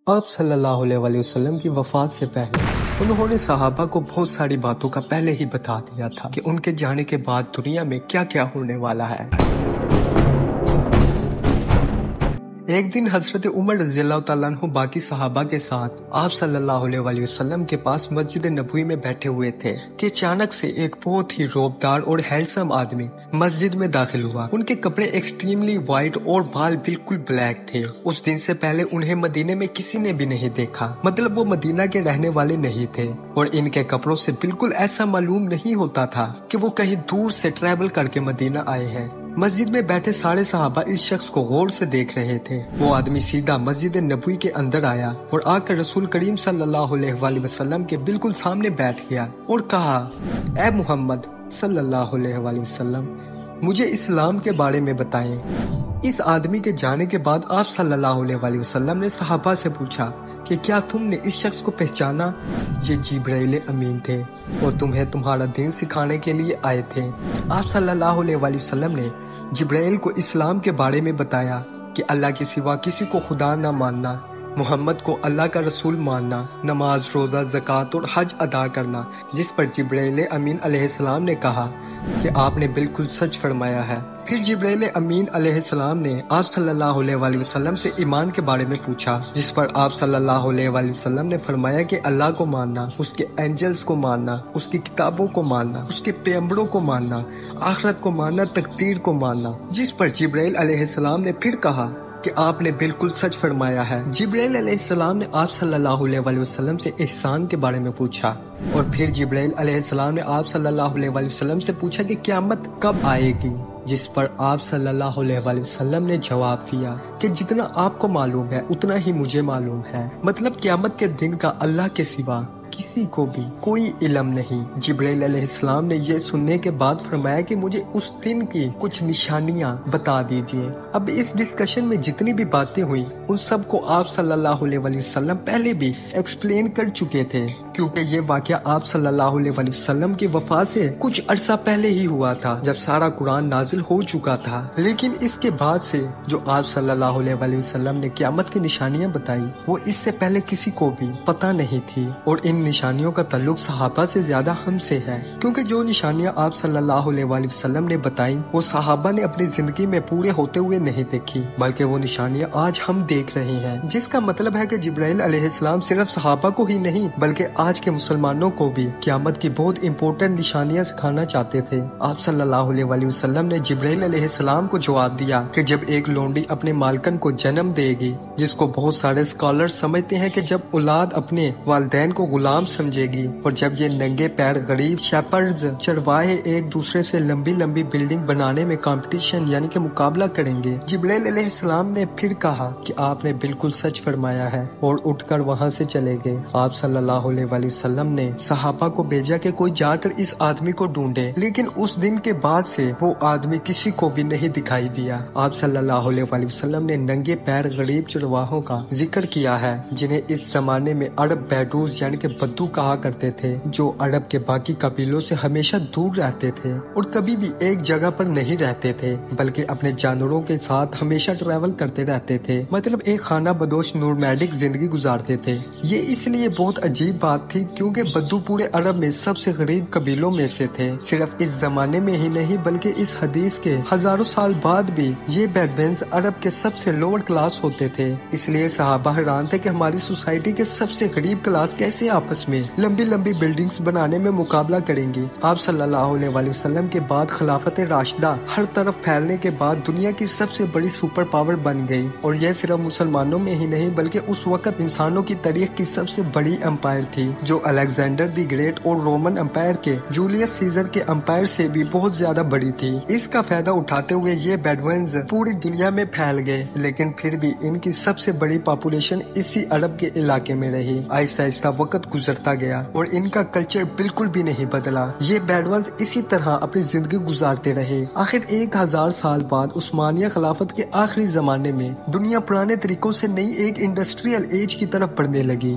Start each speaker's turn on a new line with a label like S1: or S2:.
S1: آپ صلی اللہ علیہ وسلم کی وفات سے پہلے انہوں نے صحابہ کو بہت ساری باتوں کا پہلے ہی بتا دیا تھا کہ ان کے جانے کے بعد دنیا میں کیا کیا ہونے والا ہے۔ ایک دن حضرت عمر رضی اللہ تعالیٰ عنہ باقی صحابہ کے ساتھ آپ صلی اللہ علیہ وسلم کے پاس مسجد نبوی میں بیٹھے ہوئے تھے کہ اچانک سے ایک بہت ہی روبدار اور ہینڈسم آدمی مسجد میں داخل ہوا۔ ان کے کپڑے ایکسٹریملی وائٹ اور بال بالکل بلیک تھے۔ اس دن سے پہلے انہیں مدینے میں کسی نے بھی نہیں دیکھا، مطلب وہ مدینہ کے رہنے والے نہیں تھے، اور ان کے کپڑوں سے بالکل ایسا معلوم نہیں ہوتا تھا کہ وہ کہیں دور سے ٹریول کر کے مدینہ آئے ہیں۔ مسجد میں بیٹھے سارے صحابہ اس شخص کو غور سے دیکھ رہے تھے۔ وہ آدمی سیدھا مسجد نبوی کے اندر آیا اور آ کر رسول کریم صلی اللہ علیہ وسلم کے بالکل سامنے بیٹھ گیا اور کہا، اے محمد صلی اللہ علیہ وسلم، مجھے اسلام کے بارے میں بتائیں۔ اس آدمی کے جانے کے بعد آپ صلی اللہ علیہ وسلم نے صحابہ سے پوچھا کہ کیا تم نے اس شخص کو پہچانا؟ یہ جبرائیل امین تھے اور تمہیں تمہارا دین سکھانے کے لیے آئے تھے۔ آپ صلی اللہ علیہ وسلم نے جبرائیل کو اسلام کے بارے میں بتایا کہ اللہ کے سوا کسی کو خدا نہ ماننا، محمد کو اللہ کا رسول ماننا، نماز، روزہ، زکوٰۃ اور حج ادا کرنا، جس پر جبرائیل امین علیہ السلام نے کہا کہ آپ نے بالکل سچ فرمایا ہے۔ پھر جبرائیل امین علیہ السلام نے آپ صلی اللہ علیہ وسلم سے ایمان کے بارے میں پوچھا، جس پر آپ صلی اللہ علیہ وسلم نے فرمایا کہ اللہ کو ماننا، اس کے اینجلز کو ماننا، اس کی کتابوں کو ماننا، اس کے پیغمبروں کو ماننا، آخرت کو ماننا، تقدیر کو ماننا، جس پر جبرائیل علیہ السلام نے پھر کہا کہ آپ نے بالکل سچ فرمایا ہے۔ جبرائیل علیہ السلام نے آپ صلی اللہ علیہ وسلم سے احسان کے بارے میں پوچھا، اور پھر جبرائیل علیہ السلام نے آپ صلی اللہ علیہ وسلم سے پوچھا کہ قیامت کب آئے گی، جس پر آپ صلی اللہ علیہ وسلم نے جواب دیا کہ جتنا آپ کو معلوم ہے اتنا ہی مجھے معلوم ہے، مطلب قیامت کے دن کا اللہ کے سوا کسی کو بھی کوئی علم نہیں۔ جبرائیل علیہ السلام نے یہ سننے کے بعد فرمایا کہ مجھے اس دن کی کچھ نشانیاں بتا دیجئے۔ اب اس ڈسکشن میں جتنی بھی باتیں ہوئی ان سب کو آپ صلی اللہ علیہ وسلم پہلے بھی ایکسپلین کر چکے تھے، کیونکہ یہ واقعہ آپ صلی اللہ علیہ وسلم کی وفات سے کچھ عرصہ پہلے ہی ہوا تھا، جب سارا قرآن نازل ہو چکا تھا۔ لیکن اس کے بعد سے جو آپ صلی اللہ علیہ وسلم نے قیامت کی نشانیاں بتائی، وہ اس سے پہلے کسی کو بھی پتہ نہیں تھی، اور ان نشانیوں کا تعلق صحابہ سے زیادہ ہم سے ہے، کیونکہ جو نشانیاں آپ صلی اللہ علیہ وسلم نے بتائی وہ صحابہ نے اپنی زندگی میں پورے ہوتے ہوئے نہیں دیکھی، بلکہ وہ نشانیاں آج ہم دیکھ رہے ہیں، جس کا مطلب ہے کہ جبرائیل علیہ السلام صرف صحابہ کو ہی نہیں بلکہ آج کے مسلمانوں کو بھی قیامت کی بہت امپورٹنٹ نشانیاں سکھانا چاہتے تھے۔ آپ صلی اللہ علیہ وسلم نے جبرائیل علیہ السلام کو جواب دیا کہ جب ایک لونڈی اپنے مالکن کو جنم دے گی، جس کو بہت سارے اسکالر سمجھتے ہیں کہ جب اولاد اپنے والدین کو غلام سمجھے گی، اور جب یہ ننگے پیر غریب شیپرز چرواہے ایک دوسرے سے لمبی لمبی بلڈنگ بنانے میں کمپٹیشن یعنی کہ مقابلہ کریں گے۔ جبرائیل علیہ السلام نے پھر کہا کہ آپ نے بالکل سچ فرمایا ہے، اور اٹھ کر وہاں سے چلے گئے۔ آپ صلی اللہ علیہ وسلم نے صحابہ کو بھیجا کہ کوئی جا کر اس آدمی کو ڈھونڈے، لیکن اس دن کے بعد سے وہ آدمی کسی کو بھی نہیں دکھائی دیا۔ آپ صلی اللہ علیہ وسلم نے ننگے پیر غریب چرواہوں کا ذکر کیا ہے، جنہیں اس زمانے میں عرب بیڈوز یعنی کہ بدو کہا کرتے تھے، جو عرب کے باقی قبیلوں سے ہمیشہ دور رہتے تھے اور کبھی بھی ایک جگہ پر نہیں رہتے تھے، بلکہ اپنے جانوروں کے ساتھ ہمیشہ ٹریول کرتے رہتے تھے، مطلب ایک خانہ بدوش نورمیڈک زندگی گزارتے تھے۔ یہ اس لیے بہت عجیب بات تھی کیونکہ بدو پورے عرب میں سب سے غریب قبیلوں میں سے تھے۔ صرف اس زمانے میں ہی نہیں بلکہ اس حدیث کے ہزاروں سال بعد بھی یہ بیڈوینز عرب کے سب سے لوور کلاس ہوتے تھے، اس لیے صحابہ حیران تھے کہ ہماری سوسائٹی کے سب سے غریب کلاس کیسے آپس میں لمبی لمبی بلڈنگز بنانے میں مقابلہ کریں گی۔ آپ صلی اللہ علیہ وسلم کے بعد خلافت راشدہ ہر طرف پھیلنے کے بعد دنیا کی سب سے بڑی سپر پاور بن گئی، اور یہ صرف مسلمانوں میں ہی نہیں بلکہ اس وقت انسانوں کی تاریخ کی سب سے بڑی امپائر تھی، جو الیگزینڈر دی گریٹ اور رومن امپائر کے جولیس سیزر کے امپائر سے بھی بہت زیادہ بڑی تھی۔ اس کا فائدہ اٹھاتے ہوئے یہ بیڈوینز پوری دنیا میں پھیل گئے، لیکن پھر بھی ان کی سب سے بڑی پاپولیشن اسی عرب کے علاقے میں رہی۔ آہستہ آہستہ وقت گزرتا گیا اور ان کا کلچر بالکل بھی نہیں بدلا۔ یہ بیڈوینز اسی طرح اپنی زندگی گزارتے رہے۔ آخر 1000 سال بعد عثمانیہ خلافت کے آخری زمانے میں دنیا پرانے طریقوں سے نئی ایک انڈسٹریل ایج کی طرف بڑھنے لگی،